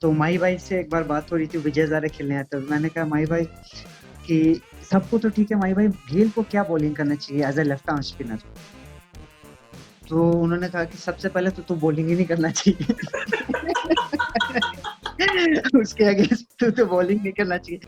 तो माही भाई से एक बार बात हो रही थी, विजय हजारे खेलने आए, तो मैंने कहा माही भाई कि सबको तो ठीक है माही भाई, गेल को क्या बॉलिंग करना चाहिए as a left arm spinner. तो उन्होंने कहा कि सबसे पहले तो तू बॉलिंग ही नहीं करना चाहिए। उसके अगेंस्ट तू तो बॉलिंग नहीं करना चाहिए।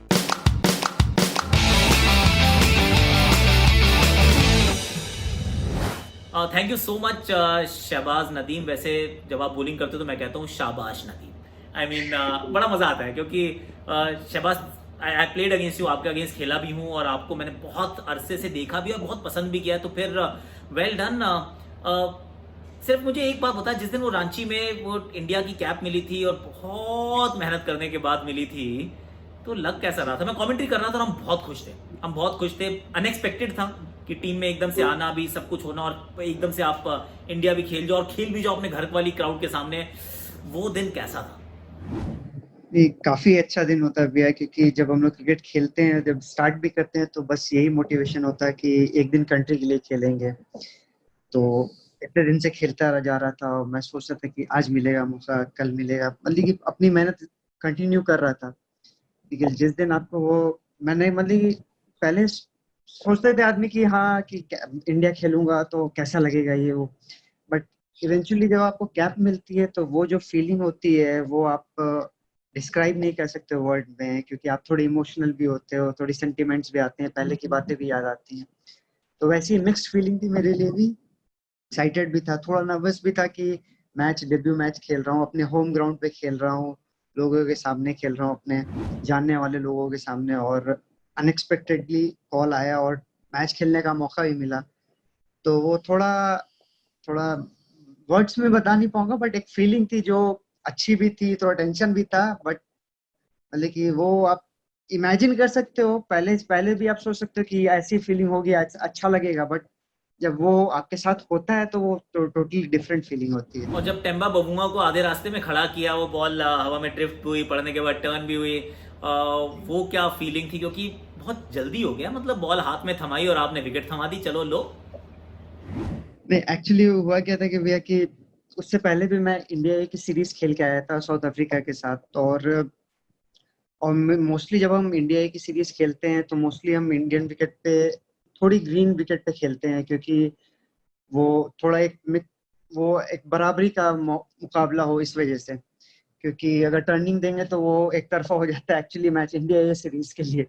Thank you so much Shahbaz Nadeem. वैसे जब आप बॉलिंग करते हो तो मैं कहता हूँ शाबाश नदीम। आई मीन बड़ा मज़ा आता है क्योंकि Shahbaz, I played against you, आपके अगेंस्ट खेला भी हूँ और आपको मैंने बहुत अरसे से देखा भी और बहुत पसंद भी किया, तो फिर वेल डन। सिर्फ मुझे एक बात बता, जिस दिन वो रांची में वो इंडिया की कैप मिली थी और बहुत मेहनत करने के बाद मिली थी, तो लग कैसा रहा था? मैं कमेंट्री कर रहा था और हम बहुत खुश थे, हम बहुत खुश थे। अनएक्सपेक्टेड था कि टीम में एकदम से आना भी, सब कुछ होना और एकदम से आप इंडिया भी खेल जाओ और खेल भी जाओ अपने घर वाली क्राउड के सामने। वो दिन कैसा था? ये काफी अच्छा दिन होता है भैया, क्योंकि जब हम लोग क्रिकेट खेलते हैं, जब स्टार्ट भी करते हैं, तो बस यही मोटिवेशन होता है कि एक दिन कंट्री के लिए खेलेंगे। तो इतने दिन से खेलता जा रहा था और मैं सोच रहा था कि आज मिलेगा मौका, कल मिलेगा, मतलब कि अपनी मेहनत कंटिन्यू कर रहा था। लेकिन जिस दिन आपको वो, मैंने मतलब कि पहले सोचते थे आदमी कि हाँ कि इंडिया खेलूंगा तो कैसा लगेगा ये वो, बट इवेंचुअली जब आपको कैप मिलती है तो वो जो फीलिंग होती है वो आप डिस्क्राइब नहीं कर सकते वर्ड में, क्योंकि आप थोड़े इमोशनल भी होते हो, थोड़ी सेंटिमेंट्स भी आते हैं, पहले की बातें भी याद आती हैं। तो वैसी मिक्स्ड फीलिंग थी मेरे लिए भी। एक्साइटेड भी था, थोड़ा नर्वस भी था कि डेब्यू मैच खेल रहा हूँ, अपने होम ग्राउंड पे खेल रहा हूँ, लोगों के सामने खेल रहा हूँ, अपने जानने वाले लोगों के सामने, और अनएक्सपेक्टेडली कॉल आया और मैच खेलने का मौका भी मिला। तो वो थोड़ा थोड़ा वर्ड्स में बता नहीं पाऊंगा, बट एक फीलिंग थी जो अच्छी भी थी, थोड़ा टेंशन भी था, बट मतलब कि वो आप इमेजिन कर सकते हो, पहले पहले भी आप सोच सकते हो कि ऐसी फीलिंग होगी, अच्छा लगेगा, बट जब वो आपके साथ होता है तो वो टोटली डिफरेंट फीलिंग होती है। और जब टेम्बा बबुआ को आधे रास्ते में खड़ा किया, वो बॉल हवा में ड्रिफ्ट हुई, पड़ने के बाद टर्न भी हुई, वो क्या फीलिंग थी? क्योंकि बहुत जल्दी हो गया, मतलब बॉल हाथ में थमाई और आपने विकेट थमा दी, चलो लो। नहीं, एक्चुअली हुआ क्या था कि भैया कि उससे पहले भी मैं इंडिया ए की सीरीज खेल के आया था साउथ अफ्रीका के साथ, और मोस्टली जब हम इंडिया ए की सीरीज खेलते हैं तो मोस्टली हम इंडियन विकेट पे, थोड़ी ग्रीन विकेट पे खेलते हैं, क्योंकि वो थोड़ा वो एक बराबरी का मुकाबला हो, इस वजह से। क्योंकि अगर टर्निंग देंगे तो वो एक तरफा हो जाता है एक्चुअली मैच इंडिया ए सीरीज के लिए।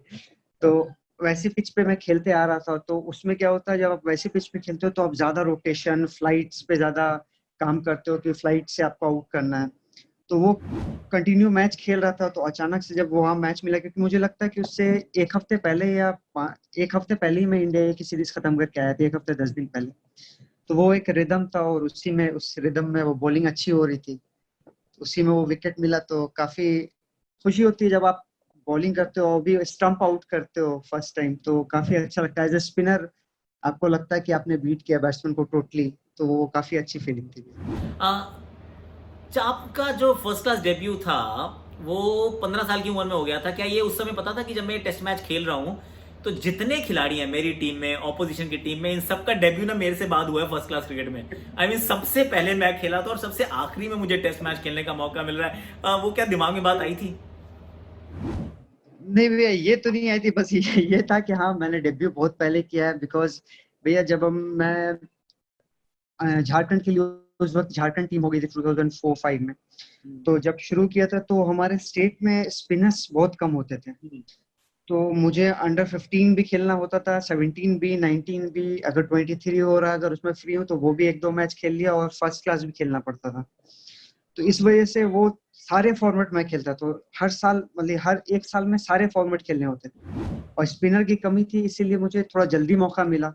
तो वैसी पिच पे मैं खेलते आ रहा था, तो उसमें क्या होता है, जब आप वैसी पिच पे खेलते हो तो आप ज्यादा रोटेशन, फ्लाइट्स पे ज्यादा काम करते हो कि फ्लाइट से आपको आउट करना है। तो वो कंटिन्यू मैच खेल रहा था, तो अचानक से जब वहां मैच मिला, क्योंकि मुझे लगता है कि उससे एक हफ्ते पहले या एक हफ्ते पहले ही मैं इंडिया की सीरीज खत्म करके आया था, एक हफ्ते 10 दिन पहले। तो वो एक रिदम था और उसी में, उस रिदम में वो बॉलिंग अच्छी हो रही थी, उसी में वो विकेट मिला, तो काफी खुशी होती है जब आप बॉलिंग करते हो और भी स्टंप आउट करते हो फर्स्ट टाइम, तो काफी अच्छा लगता है एज ए स्पिनर। आपको लगता है कि आपने बीट किया बैट्समैन को टोटली, तो वो काफी अच्छी फीलिंग थी। आपका जो फर्स्ट क्लास डेब्यू था वो 15 साल की उम्र में हो गया था क्या? ये उस समय पता था कि जब मैं टेस्ट मैच खेल रहा हूँ तो जितने खिलाड़ी हैं मेरी टीम में, ऑपोजिशन की टीम में, इन सबका डेब्यू ना मेरे से बाद हुआ है फर्स्ट क्लास क्रिकेट में। आई मीन सबसे पहले मैं खेला था और सबसे आखिरी में मुझे टेस्ट मैच खेलने का मौका मिल रहा है। वो क्या दिमाग में बात आई थी? नहीं भैया, ये तो नहीं आई थी, बस ये था कि हाँ मैंने डेब्यू बहुत पहले किया है, बिकॉज भैया जब मैं झारखंड के लिए, उस वक्त झारखंड टीम हो गई थी 2004-5 में, तो जब शुरू किया था तो हमारे स्टेट में स्पिनर्स बहुत कम होते थे। तो मुझे अंडर 15 भी खेलना होता था, 17 भी, 19 भी, अगर 23 हो रहा है, अगर उसमें फ्री हूँ तो वो भी एक दो मैच खेल लिया, और फर्स्ट क्लास भी खेलना पड़ता था। तो इस वजह से वो सारे फॉर्मेट में खेलता, तो हर साल, मतलब हर एक साल में सारे फॉर्मेट खेलने होते थे, और स्पिनर की कमी थी, इसीलिए मुझे थोड़ा जल्दी मौका मिला।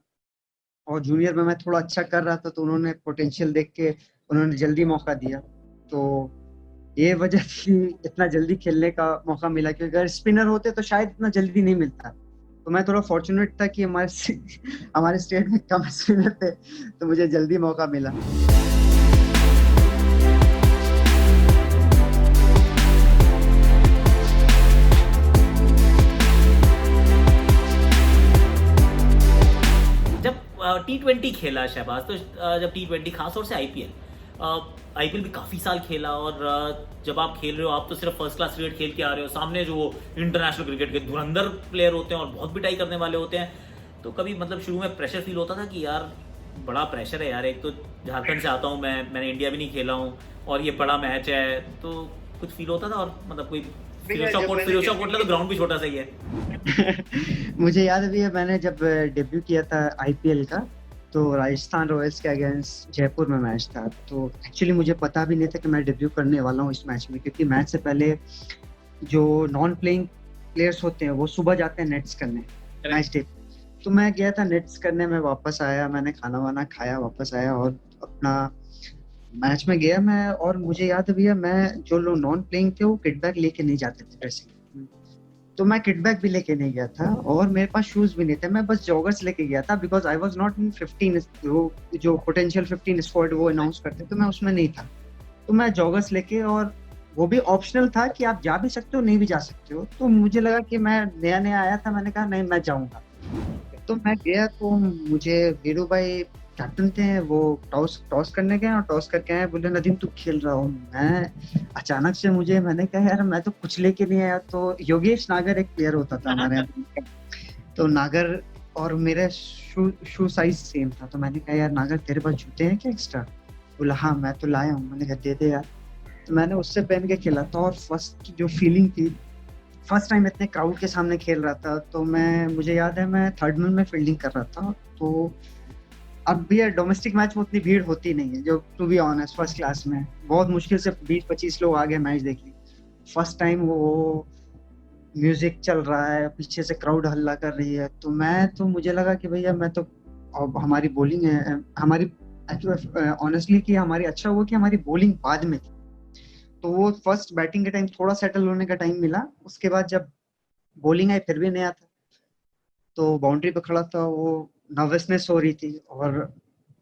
और जूनियर में मैं थोड़ा अच्छा कर रहा था, तो उन्होंने पोटेंशियल देख के उन्होंने जल्दी मौका दिया। तो ये वजह थी इतना जल्दी खेलने का मौका मिला, क्योंकि अगर स्पिनर होते तो शायद इतना जल्दी नहीं मिलता। तो मैं थोड़ा फॉर्चुनेट था कि हमारे स्टेट में कम स्पिनर थे, तो मुझे जल्दी मौका मिला। जब T20 खेला शहबाज, तो जब T20 खासतौर से आईपीएल, आईपीएल भी काफ़ी साल खेला, और जब आप खेल रहे हो, आप तो सिर्फ फर्स्ट क्लास क्रिकेट खेल के आ रहे हो, सामने जो इंटरनेशनल क्रिकेट के धुरंधर प्लेयर होते हैं और बहुत पिटाई करने वाले होते हैं, तो कभी मतलब शुरू में प्रेशर फील होता था कि यार बड़ा प्रेशर है यार, एक तो झारखंड से आता हूँ मैंने इंडिया भी नहीं खेला हूँ, और ये बड़ा मैच है, तो कुछ फील होता था? और मतलब कोई फिरोजशाह कोटला तो ग्राउंड भी छोटा सा ही है। मुझे याद भी है, मैंने जब डेब्यू किया था आईपीएल का, तो राजस्थान रॉयल्स के अगेंस्ट जयपुर में मैच था। तो एक्चुअली मुझे पता भी नहीं था कि मैं डेब्यू करने वाला हूँ इस मैच में, क्योंकि मैच से पहले जो नॉन प्लेइंग प्लेयर्स होते हैं वो सुबह जाते हैं नेट्स करने मैच डे। तो मैं गया था नेट्स करने में, वापस आया, मैंने खाना वाना खाया, वापस आया और अपना मैच में गया मैं। और मुझे याद भी है, मैं जो लोग नॉन प्लेइंग थे वो किटबैग लेके नहीं जाते थे ड्रेसिंग, तो मैं किटबैग भी लेके नहीं गया था और मेरे पास शूज भी नहीं थे। मैं बस जॉगर्स लेके गया था, because I was not in 15, वो जो पोटेंशियल 15 स्क्वाड वो अनाउंस करते, तो मैं उसमें नहीं था। तो मैं जॉगर्स लेके, और वो भी ऑप्शनल था कि आप जा भी सकते हो नहीं भी जा सकते हो। तो मुझे लगा कि मैं नया नया आया था, मैंने कहा नहीं मैं जाऊंगा। तो मैं गया, तो मुझे वीरू भाई कैप्टन थे, वो टॉस टॉस करने गए और टॉस करके आए, बोले नदीम तू खेल रहा हूँ। मैं अचानक से मैंने कहा यार मैं तो कुछ लेके नहीं आया। तो योगेश नागर एक प्लेयर होता था हमारे यहाँ, तो नागर और मेरा शू साइज सेम था। तो मैंने कहा यार नागर तेरे पास जूते हैं क्या एक्स्ट्रा? बोला हाँ मैं तो लाया हूँ। मैंने कहा दे दे यार। तो मैंने उससे पहन के खेला था, और फर्स्ट जो फीलिंग थी, फर्स्ट टाइम इतने क्राउड के सामने खेल रहा था, तो मुझे याद है मैं थर्ड मैन में फील्डिंग कर रहा था। तो अब भी डोमेस्टिक मैच में उतनी भीड़ होती नहीं है, जो to be honest first class में बहुत मुश्किल से 20-25 लोग आगे मैच देख ली। फर्स्ट टाइम वो म्यूजिक चल रहा है, पीछे से क्राउड हल्ला कर रही है, तो मुझे लगा कि भैया मैं तो, अब हमारी बॉलिंग है, हमारी ऑनेस्टली कि हमारी अच्छा हुआ कि हमारी बॉलिंग बाद में थी। तो वो फर्स्ट बैटिंग के टाइम थोड़ा सेटल होने का टाइम मिला। उसके बाद जब बॉलिंग आई फिर भी नया था, तो बाउंड्री पे खड़ा था, वो नर्वसनेस हो रही थी, और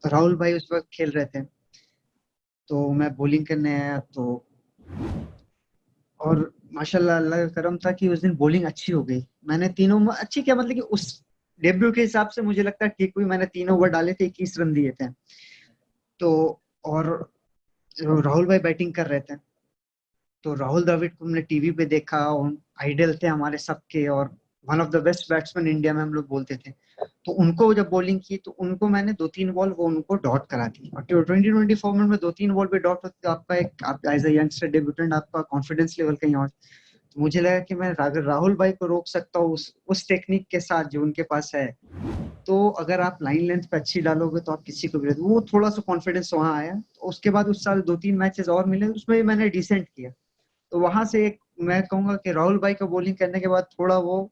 राहुल भाई उस वक्त खेल रहे थे। तो मैं बॉलिंग करने आया, तो और माशाल्लाह अल्लाह का करम था कि उस दिन बॉलिंग अच्छी हो गई। मैंने तीनों अच्छी, क्या मतलब कि उस डेब्यू के हिसाब से मुझे लगता है ठीक हुई। मैंने तीनों ओवर डाले थे, 21 रन दिए थे। तो और राहुल भाई बैटिंग कर रहे थे, तो राहुल द्रविड़ को हमने टीवी पे देखा, आइडल थे हमारे सबके, और one of the best batsman India में हम लोग बोलते थे। तो उनको जब बॉलिंग की, तो उनको मैंने 2-3 बॉल वो उनको डॉट करा दी। और 2020 फॉर्मेट में 2-3 बॉल पे डॉट होती, तो आपका एक, आप एज ए यंगस्टर डेब्यूटेंट, आपका कॉन्फिडेंस लेवल कहीं और। तो मुझे लगा कि मैं अगर राहुल भाई को रोक सकता हूँ उस टेक्निक के साथ जो उनके पास है, तो अगर आप लाइन लेंथ पे अच्छी डालोगे तो आप किसी को भी, वो थोड़ा सा कॉन्फिडेंस वहां आया। तो उसके बाद उस साल 2-3 मैचेस और मिले, उसमें भी मैंने डिसेंट किया। तो वहां से एक, मैं कहूंगा कि राहुल भाई को बॉलिंग करने के बाद थोड़ा वो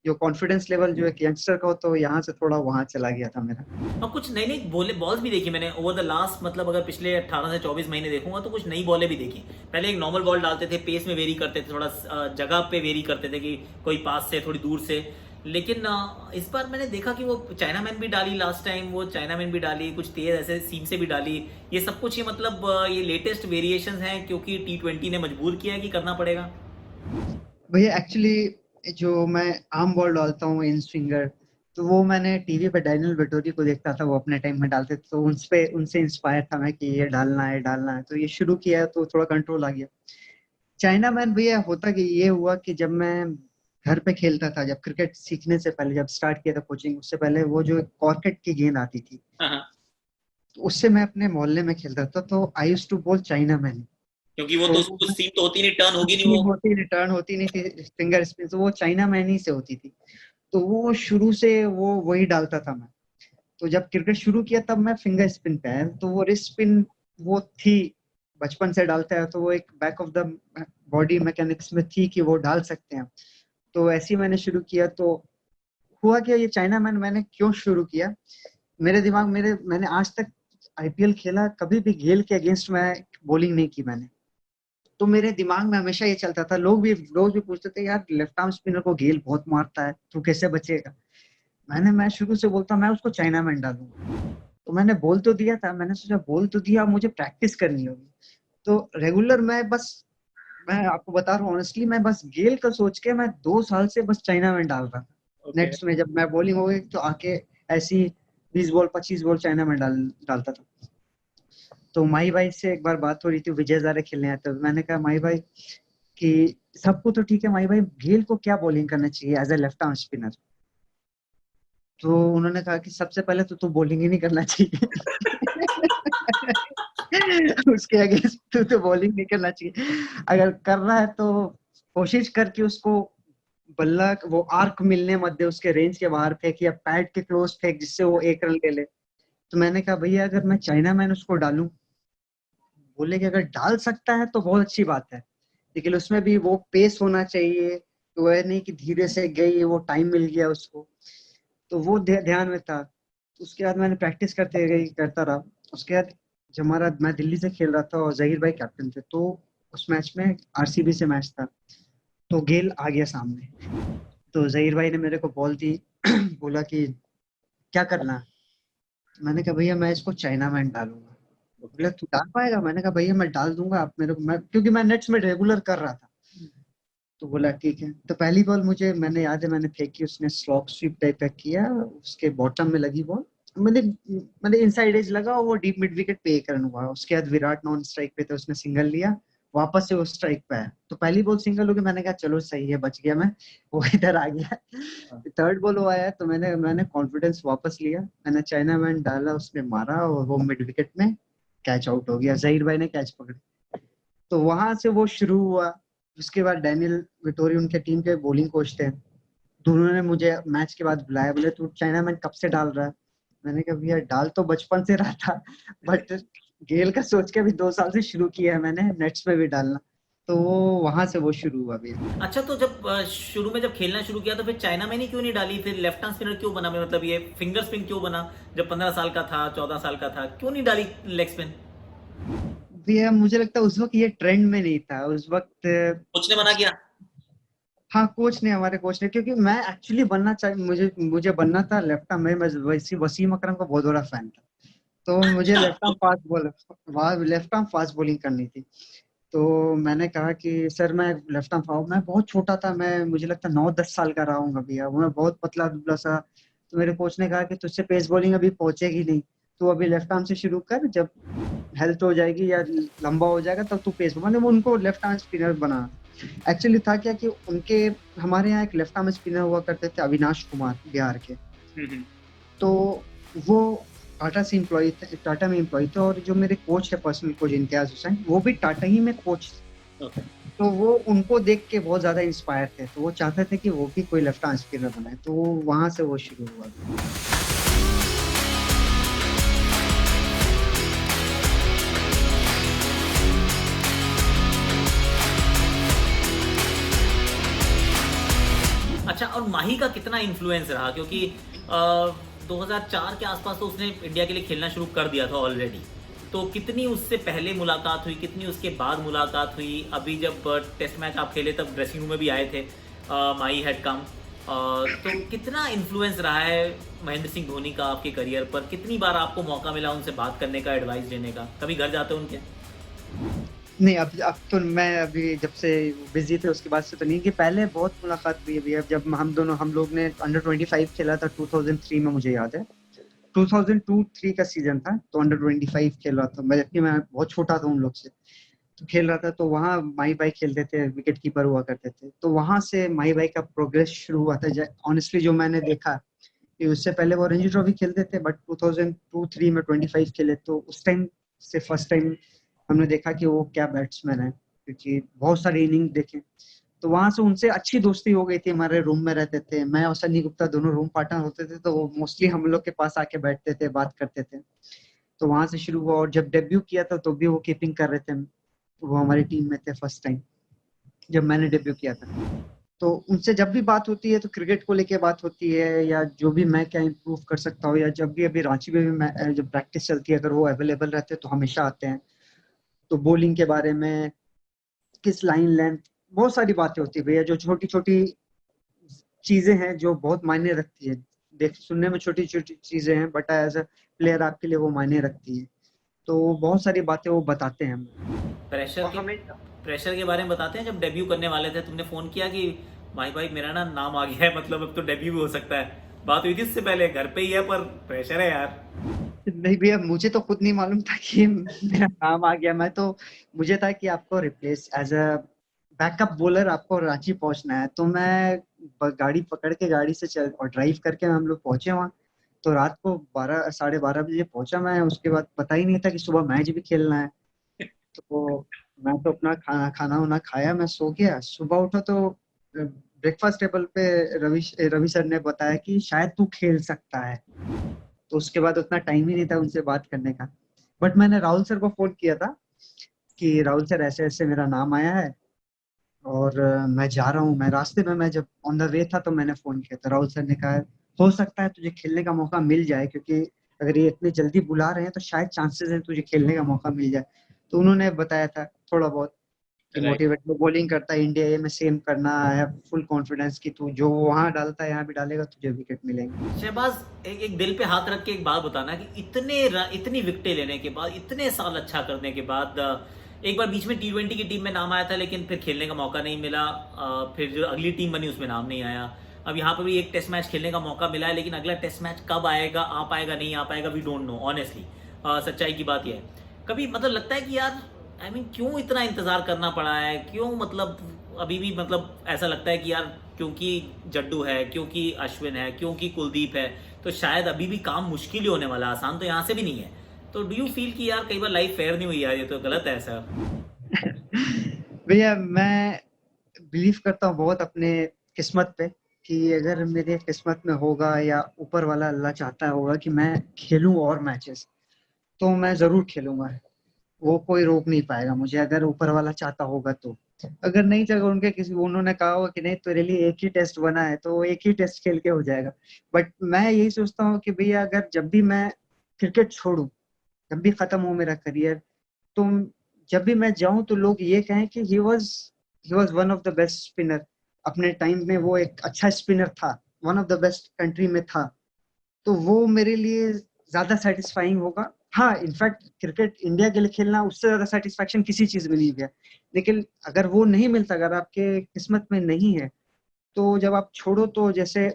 जो कॉन्फिडेंस लेवल जो एक यंगस्टर का हो, तो यहाँ से थोड़ा वहां चला गया था मेरा। और कुछ नई नई बोले बॉल्स भी देखी मैंने ओवर द लास्ट, मतलब अगर पिछले 18 से 24 महीने देखूंगा तो कुछ नई बॉलें भी देखी। पहले एक नॉर्मल बॉल डालते थे, पेस में वेरी करते थे, थोड़ा जगह पे वेरी करते थे कि कोई पास से थोड़ी दूर से। लेकिन इस बार मैंने देखा कि वो चाइना मैन भी डाली, लास्ट टाइम वो चाइना मैन भी डाली, कुछ तेज ऐसे सीम से भी डाली। ये सब कुछ ये मतलब ये लेटेस्ट वेरिएशंस हैं क्योंकि T20 ने मजबूर किया है कि करना पड़ेगा? भैया एक्चुअली जो मैं आर्म बॉल डालता हूँ इन स्विंगर, तो वो मैंने टीवी पे डैनियल वेटोरी को देखता था, वो अपने टाइम में डालते थे, तो उनसे इंस्पायर था मैं कि ये डालना है डालना है। तो ये शुरू किया, तो थोड़ा कंट्रोल आ गया। चाइना मैन भैया होता कि ये हुआ कि जब मैं घर पे खेलता था, जब क्रिकेट सीखने से पहले, जब स्टार्ट किया था कोचिंग, उससे पहले वो जो कॉर्केट की गेंद आती थी, हाँ, तो उससे मैं अपने मोहल्ले में खेलता था। तो I used to bowl chinaman. क्योंकि वो तो तो उसको सीम तो होती नहीं, टर्न होगी नहीं स्पिन वो। होती नहीं, टर्न होती नहीं थी, फिंगर स्पिन, तो वो चाइना मैन ही से होती थी। तो वो शुरू से वो वही डालता था मैं। तो जब क्रिकेट शुरू किया तब मैं फिंगर स्पिन पे आया, तो वो रिस्ट स्पिन वो थी, बचपन से डालता है, तो वो एक back of the body mechanics में थी कि वो डाल सकते हैं। तो ऐसे ही मैंने शुरू किया। तो हुआ क्या, ये चाइना मैन मैंने क्यों शुरू किया, मेरे दिमाग मैंने आज तक आईपीएल खेला, कभी भी गेल के अगेंस्ट मैं बॉलिंग नहीं की मैंने। तो मेरे दिमाग में हमेशा ये चलता था, लोग भी रोज भी पूछते थे यार लेफ्ट आर्म स्पिनर को गेल बहुत मारता है, तू कैसे बचेगा? मैं शुरू से बोलता मैं उसको चाइना मैन डालूंगा। तो मैंने बोल तो दिया था, मैंने सोचा बोल तो दिया, अब मुझे प्रैक्टिस करनी होगी। तो रेगुलर मैं आपको बता रहा हूँ ऑनेस्टली, मैं बस गेल का सोच के मैं 2 साल से बस चाइना मैन डाल रहा था। ओके। नेट्स में जब मैं बॉलिंग हो गई, तो आके ऐसी 20 बॉल 25 बॉल चाइना मैन डालता था। तो माही भाई से एक बार बात हो रही थी, विजय हजारे खेलने आए, तो मैंने कहा माही भाई कि सबको तो ठीक है माही भाई, गेल को क्या बॉलिंग करना चाहिए as a left arm spinner. तो उन्होंने कहा कि सबसे पहले तो तू बॉलिंग ही नहीं करना चाहिए। उसके अगेंस्ट तू तो बॉलिंग नहीं करना चाहिए, अगर कर रहा है तो कोशिश करके उसको बल्ला वो आर्क मिलने मत दे, उसके रेंज के बाहर फेंक या पैड के क्लोज फेंक जिससे वो एक रन ले ले। तो मैंने कहा भैया अगर मैं चाइना मैन उसको डालूं, बोले कि अगर डाल सकता है तो बहुत अच्छी बात है, लेकिन उसमें भी वो पेस होना चाहिए, तो वह नहीं कि धीरे से गई वो टाइम मिल गया उसको। तो वो ध्यान में था। उसके बाद मैंने प्रैक्टिस करते गई करता रहा। उसके बाद जब हमारा मैं दिल्ली से खेल रहा था और जहीर भाई कैप्टन थे, तो उस मैच में आरसीबी से मैच था, तो गेल आ गया सामने। तो जहीर भाई ने मेरे को बॉल दी। बोला कि क्या करना है? मैंने कहा भैया मैं इसको चाइना मैन डालूंगा। बोले तू डाल पाएगा? मैंने कहा भैया मैं डाल दूंगा, आप मेरे को, मैं क्योंकि मैं नेट्स में रेगुलर कर रहा था। तो बोला ठीक है। तो पहली बॉल मुझे मैंने याद है मैंने फेंकी, उसने स्लॉग स्वीप टाइप का किया, उसके बॉटम में लगी बॉल, मैंने मैंने इनसाइड एज लगा और वो डीप मिड विकेट पे एक रन हुआ। उसके बाद विराट नॉन स्ट्राइक पे थे, उसने सिंगल लिया, वापस से वो स्ट्राइक पे आया, तो पहली बॉल सिंगल हो गई। मैंने कहा चलो सही है, बच गया मैं, वो इधर आ गया। थर्ड बॉल वो आया तो मैंने मैंने कॉन्फिडेंस वापस लिया, मैंने चाइना मैन डाला, उसने मारा और वो मिड विकेट में कैच आउट हो गया, जहीर भाई ने कैच पकड़ी। तो वहां से वो शुरू हुआ। उसके बाद डैनियल विटोरी उनके टीम के बॉलिंग कोच थे, दोनों ने मुझे मैच के बाद बुलाया, बोले तू चाइना मैन कब से डाल रहा है? मैंने कहा भैया डाल तो बचपन से रहा था, बट गेल का सोच के अभी 2 साल से शुरू किया है मैंने नेट्स में भी डालना। तो वो वहां से वो शुरू हुआ भैया। अच्छा, तो जब शुरू में जब खेलना शुरू किया तो फिर चाइना में नहीं क्यों नहीं डाली, फिर लेफ्ट हैंड स्पिनर क्यों बना, मतलब ये फिंगर स्पिन क्यों बना? जब 15 साल का था, 14 साल का था, क्यों नहीं डाली लेग स्पिन? भैया मुझे लगता है उस वक्त ये ट्रेंड में नहीं था उस वक्त। कोच ने मना किया? हाँ कोच ने, हमारे कोच ने, क्योंकि मैं एक्चुअली बनना चाह मुझे मुझे बनना था लेफ्ट आर्म में। मैं वसीम अकरम का बहुत बड़ा फैन था, तो मुझे अच्छा, left arm fast bowler, left arm fast bowling करनी थी। तो मैंने कहा कि सर मैं लेफ्ट आर्म फास्ट, मैं बहुत छोटा था, मैं मुझे लगता 9-10 साल का रहा हूँ भैया, मैं बहुत पतला दुबला सा। तो मेरे कोच ने कहा कि तुझसे पेस बॉलिंग अभी पहुंचेगी नहीं, तो अभी लेफ्ट आर्म से शुरू कर, जब हेल्थ हो जाएगी या लंबा हो जाएगा तब तू पेस, मैंने वो उनको लेफ्ट आर्म स्पिनर बना। एक्चुअली था क्या कि उनके, हमारे यहाँ एक लेफ्ट आर्म स्पिनर हुआ करते थे अविनाश कुमार बिहार के। तो वो टाटा से एम्प्लॉय थे, टाटा में एम्प्लॉय थे, और जो मेरे कोच है पर्सनल कोच इम्तियाज हुसैन, वो भी टाटा ही में कोच थे। तो वो उनको देख के बहुत ज्यादा इंस्पायर थे, तो वो चाहते थे कि वो भी कोई लेफ्ट आर्म स्पिनर बनाए, तो वहां से वो शुरू हुआ। अच्छा, और माही का कितना इन्फ्लुएंस रहा? क्योंकि 2004 के आसपास तो उसने इंडिया के लिए खेलना शुरू कर दिया था ऑलरेडी। तो कितनी उससे पहले मुलाकात हुई, कितनी उसके बाद मुलाकात हुई? अभी जब टेस्ट मैच आप खेले तब ड्रेसिंग रूम में भी आए थे, माही हैड कम। तो कितना इन्फ्लुएंस रहा है महेंद्र सिंह धोनी का आपके करियर पर? कितनी बार आपको मौका मिला उनसे बात करने का, एडवाइस देने का? कभी घर जाते हो उनके? नहीं, अब तो मैं अभी जब से बिजी थे उसके बाद से तो नहीं, कि पहले बहुत मुलाकात हुई अभी। अब जब हम लोग ने अंडर 25 खेला था 2003 में, मुझे याद है 2002-3 का सीजन था, तो अंडर 25 खेल रहा था मैं, जबकि मैं बहुत छोटा था उन लोग से, तो खेल रहा था। तो वहाँ माही भाई खेलते थे, विकेट कीपर हुआ करते थे, तो वहां से माही भाई का प्रोग्रेस शुरू हुआ था। ऑनेस्टली जो मैंने देखा कि उससे पहले वो रणजी ट्रॉफी खेलते थे, बट 2002-3 में 25 खेले, तो उस टाइम से फर्स्ट टाइम हमने देखा कि वो क्या बैट्समैन है, क्योंकि बहुत सारे इनिंग देखे। तो वहां से उनसे अच्छी दोस्ती हो गई थी, हमारे रूम में रहते थे, मैं और सन्नी गुप्ता दोनों रूम पार्टनर होते थे, तो वो मोस्टली हम लोग के पास आके बैठते थे, बात करते थे। तो वहां से शुरू हुआ, और जब डेब्यू किया था तो भी वो कीपिंग कर रहे थे, वो हमारी टीम में थे फर्स्ट टाइम जब मैंने डेब्यू किया था। तो उनसे जब भी बात होती है तो क्रिकेट को लेके बात होती है, या जो भी मैं क्या इम्प्रूव कर सकता हूँ, या जब भी अभी रांची में भी मैं जब प्रैक्टिस चलती है अगर वो अवेलेबल रहते हैं तो हमेशा आते हैं। तो बॉलिंग के बारे में, किस लाइन लेंथ, बहुत सारी बातें होती है भैया, जो छोटी छोटी चीजें हैं जो बहुत मायने रखती है। देख सुनने में छोटी छोटी चीजें हैं, बट एज अ प्लेयर आपके लिए वो मायने रखती है। तो बहुत सारी बातें वो बताते हैं हमें। प्रेशर और के हमें प्रेशर के बारे में बताते हैं? जब डेब्यू करने वाले थे तुमने फोन किया कि भाई भाई मेरा ना नाम आ गया है, मतलब अब तो डेब्यू भी हो सकता है? बात हुई थी इससे पहले? घर पे ही है पर प्रेशर है यार। नहीं भैया, मुझे तो खुद नहीं मालूम था कि मेरा नाम आ गया। मैं तो, मुझे था कि आपको replace as a backup bowler आपको रांची पहुंचना है, तो मैं गाड़ी पकड़ के, गाड़ी से चल और ड्राइव करके हम लोग पहुंचे वहाँ। तो रात को 12, 12:30 बजे पहुंचा मैं। उसके बाद पता ही नहीं था कि सुबह मैच भी खेलना है। तो मैं तो अपना खाना खाना वाना खाया, मैं सो गया। सुबह उठा तो ब्रेकफास्ट टेबल पे रवि रवि सर ने बताया कि शायद तू खेल सकता है। तो उसके बाद उतना टाइम ही नहीं था उनसे बात करने का। बट मैंने राहुल सर को फोन किया था कि राहुल सर, ऐसे ऐसे मेरा नाम आया है और मैं जा रहा हूँ। मैं रास्ते में, मैं जब ऑन द वे था तो मैंने फोन किया था। राहुल सर ने कहा हो सकता है तुझे खेलने का मौका मिल जाए, क्योंकि अगर ये इतनी जल्दी बुला रहे हैं तो शायद चांसेस है तुझे खेलने का मौका मिल जाए। तो उन्होंने बताया था थोड़ा बहुत कि राइट। मोटिवेट, बॉलिंग करता है इंडिया ए में, सेम करना है, फुल कॉन्फिडेंस कि तू जो वहां डालता है यहाँ भी डालेगा, तुझे विकेट मिलेंगे। शहबाज, एक दिल पे हाथ रख के एक बात बताना कि इतनी विकेटें लेने के बाद, इतने साल अच्छा करने के बाद, एक बार बीच में T20 की टीम में नाम आया था लेकिन फिर खेलने का मौका नहीं मिला। फिर जो अगली टीम बनी उसमें नाम नहीं आया। अब यहाँ पर भी एक टेस्ट मैच खेलने का मौका मिला है, लेकिन अगला टेस्ट मैच कब आएगा, आ पाएगा नहीं आ पाएगा, वी डोंट नो ऑनेस्टली। सच्चाई की बात यह है। कभी मतलब लगता है कि यार, क्यों इतना इंतजार करना पड़ा है, क्यों मतलब अभी भी मतलब ऐसा लगता है कि यार, क्योंकि जड्डू है, क्योंकि अश्विन है, क्योंकि कुलदीप है, तो शायद अभी भी काम मुश्किल ही होने वाला, आसान तो यहाँ से भी नहीं है। तो डू यू फील कि यार कई बार लाइफ फेयर नहीं हुई यार, ये तो गलत है ऐसा? भैया मैं बिलीव करता हूँ बहुत अपने किस्मत पे, कि अगर मेरे किस्मत में होगा या ऊपर वाला अल्लाह चाहता होगा कि मैं खेलूं और मैचेस, तो मैं जरूर खेलूंगा। वो कोई रोक नहीं पाएगा मुझे, अगर ऊपर वाला चाहता होगा तो। अगर नहीं चाहेगा, उनके किसी, उन्होंने कहा होगा कि नहीं तेरे लिए एक ही टेस्ट बना है, तो वो एक ही टेस्ट खेल के हो जाएगा। बट मैं यही सोचता हूँ कि भैया अगर जब भी मैं क्रिकेट छोड़ूं, जब भी खत्म हो मेरा करियर, तो जब भी मैं जाऊं तो लोग ये कहें कि he was one of the best spinner. अपने टाइम में वो एक अच्छा स्पिनर था, one of the best country में था। तो वो मेरे लिए ज्यादा सेटिस्फाइंग होगा। हाँ, इनफैक्ट क्रिकेट इंडिया के लिए खेलना, उससे ज्यादा सेटिस्फैक्शन किसी चीज में नहीं है। लेकिन अगर वो नहीं मिलता, अगर आपके किस्मत में नहीं है, तो जब आप छोड़ो तो जैसे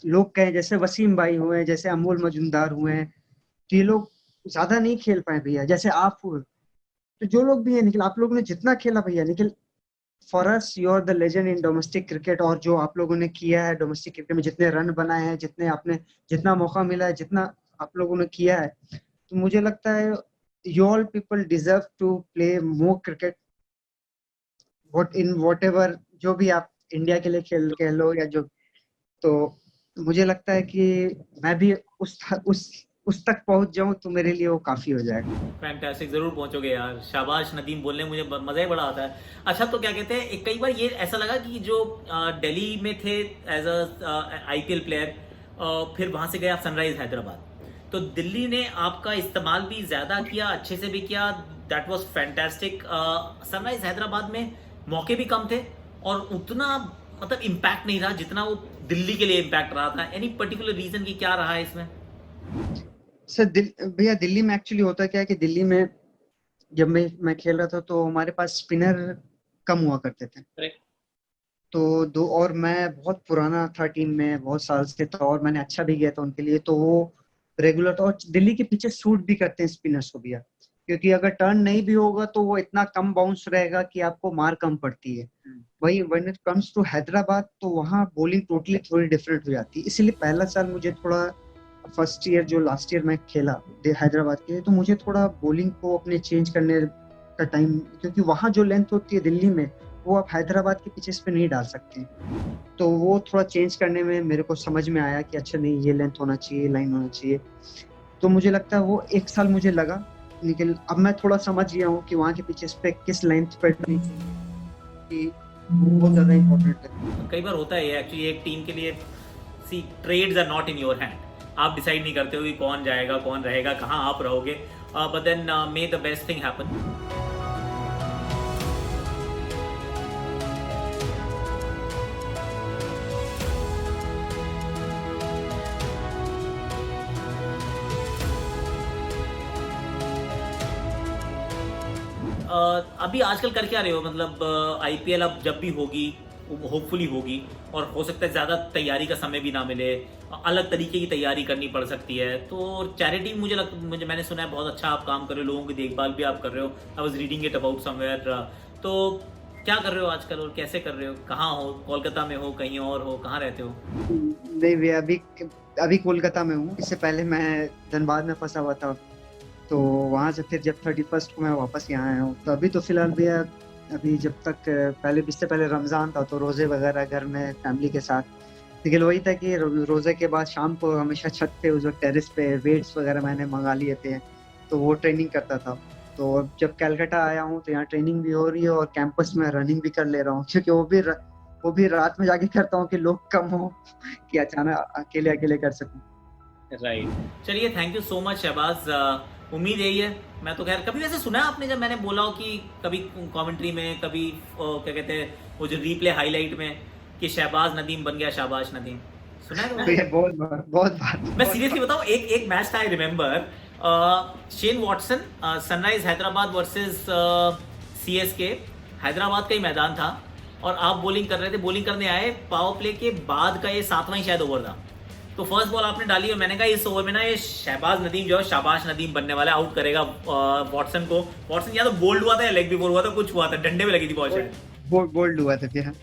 लोग कहें, जैसे वसीम भाई हुए, जैसे अमोल मजुमदार हुए, तो ये लोग ज्यादा नहीं खेल पाए भैया, जैसे आप हुए। तो जो लोग भी है निखिल, आप लोगों ने जितना खेला भैया Nikhil, for us you are the legend in domestic cricket. और जो आप लोगों ने किया है डोमेस्टिक क्रिकेट में, जितने रन बनाए हैं, जितने आपने, जितना मौका मिला है, जितना आप लोगों ने किया है, तो मुझे लगता है you all people deserve to play more cricket, whatever, जो भी आप इंडिया के लिए खेल कह लो या जो। तो मुझे लगता है कि मैं भी उस तक पहुंच जाऊं तो मेरे लिए वो काफी हो जाएगा। फैंटास्टिक, जरूर पहुंचोगे यार। शाबाश नदीम, बोलने में मुझे मजा ही बड़ा आता है। अच्छा, तो क्या कहते हैं, कई बार ये ऐसा लगा कि जो दिल्ली में थे एज अ IPL प्लेयर, फिर वहां से गए आप सनराइज हैदराबाद, तो दिल्ली ने आपका इस्तेमाल भी ज्यादा किया, अच्छे से भी किया। That was fantastic. Sunrise Hyderabad में मौके भी कम थे और उतना मतलब इम्पैक्ट नहीं रहा जितना वो दिल्ली के लिए इम्पैक्ट रहा था। एनी पर्टिकुलर रीजन की क्या रहा है इसमें? सर भैया दिल्ली में एक्चुअली होता क्या है कि दिल्ली में जब मैं खेल रहा था तो हमारे पास स्पिनर कम हुआ करते थे। Correct. तो दो, और मैं बहुत पुराना था टीम में, बहुत साल से था, और मैंने अच्छा भी किया था उनके लिए, तो वो रेगुलर था। और दिल्ली के पीछे सूट भी करते हैं स्पिनर्स को भैया, क्योंकि अगर टर्न नहीं भी होगा तो वो इतना कम बाउंस रहेगा कि आपको मार कम पड़ती है। वही when it comes to Hyderabad, तो वहाँ बॉलिंग टोटली थोड़ी डिफरेंट हो जाती है। इसलिए पहला साल मुझे थोड़ा, फर्स्ट ईयर जो लास्ट ईयर मैं खेला हैदराबाद के लिए, तो मुझे थोड़ा बॉलिंग को अपने चेंज करने का टाइम, क्योंकि वहाँ जो लेंथ होती है दिल्ली में, वो आप हैदराबाद के पिचेस पे नहीं डाल सकते। तो वो थोड़ा चेंज करने में मेरे को समझ में आया कि अच्छा नहीं, ये लेंथ होना चाहिए, लाइन होना चाहिए। तो मुझे लगता है वो एक साल मुझे लगा, लेकिन अब मैं थोड़ा समझ गया हूँ कि वहाँ के पिचेस पे किस लेंथ पे कि वो बहुत ज्यादा इम्पोर्टेंट है। कई बार होता है एक्चुअली एक टीम के लिए, see trades are not in your hand. आप डिसाइड नहीं करते हो कि कौन जाएगा, कौन रहेगा, कहाँ आप रहोगे, but then may the best thing happen. अभी आजकल कर क्या रहे हो, मतलब IPL अब जब भी होगी होपफुली होगी, और हो सकता है ज़्यादा तैयारी का समय भी ना मिले, अलग तरीके की तैयारी करनी पड़ सकती है। तो चैरिटी मुझे मैंने सुना है बहुत अच्छा आप काम कर रहे हो, लोगों की देखभाल भी आप कर रहे हो। I was reading it about somewhere. तो क्या कर रहे हो आजकल और कैसे कर रहे हो? कहाँ हो? कोलकाता में हो, कहीं और हो, कहाँ रहते हो? नहीं भैया, अभी अभी कोलकाता में हूँ। इससे पहले मैं धनबाद में फंसा हुआ था, तो वहां से फिर जब 31st को मैं वापस यहाँ आया हूँ। तो अभी तो फिलहाल भैया, अभी जब तक पहले इससे पहले रमजान था तो रोजे वगैरह घर में फैमिली के साथ। लेकिन वही था कि रोजे के बाद शाम को हमेशा छत पे, उस वक्त टेरिस पे वेट्स वगैरह मैंने मंगा लिए थे, तो वो ट्रेनिंग करता था। तो अब जब कलकत्ता आया हूँ तो यहाँ ट्रेनिंग भी हो रही है और कैंपस में रनिंग भी कर ले रहा हूँ, क्योंकि वो भी रात में जाके करता हूँ कि लोग कम हो, कि अचानक अकेले अकेले कर सकूं। राइट, चलिए, thank you so much Shahbaz. उम्मीद यही है। मैं तो खैर कभी वैसे सुना है आपने, जब मैंने बोला हो कि कभी कमेंट्री में, कभी क्या कहते हैं वो जो रीप्ले हाईलाइट में, कि शहबाज नदीम बन गया शाबाश नदीम, सुना है तो ये बहुत बहुत मैं बात सीरियसली बताऊं, एक मैच था, I remember, Shane Watson, sunrise Hyderabad versus CSK, Hyderabad का ही मैदान था, और आप बॉलिंग कर रहे थे, बॉलिंग करने आए, पावर प्ले के बाद का ये 7वां ही शायद ओवर था। तो फर्स्ट बॉल आपने डाली और मैंने कहा इस ओवर में ना ये शहबाज नदीम जो है शाबाश नदीम बनने वाला है, आउट करेगा वॉटसन को। वॉटसन या तो बोल्ड हुआ था या लेग भी बोल हुआ था, कुछ हुआ था, डंडे में लगी थी बहुत शायद, बोल्ड हुआ था भैया।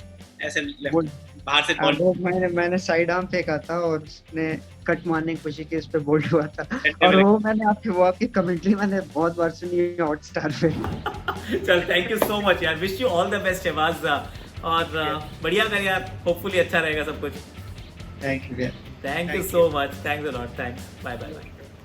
ऐसे बोल्ड, बाहर से हाँ, बॉल वो मैंने साइड आर्म फेंका था और उसने कट मारने की कोशिश की, उस पे बोल्ड हुआ था। डंडे और में वो मैंने आपकी कमेंट्री मैंने बहुत बार सुनी है हॉटस्टार पे। लगी। चल, थैंक यू सो मच यार, wish you all the best Shahbaz, और बढ़िया कर यार, होपफुली अच्छा रहेगा सब कुछ। थैंक यू भैया। Thank you so much. Thanks a lot. Thanks. Bye bye bye.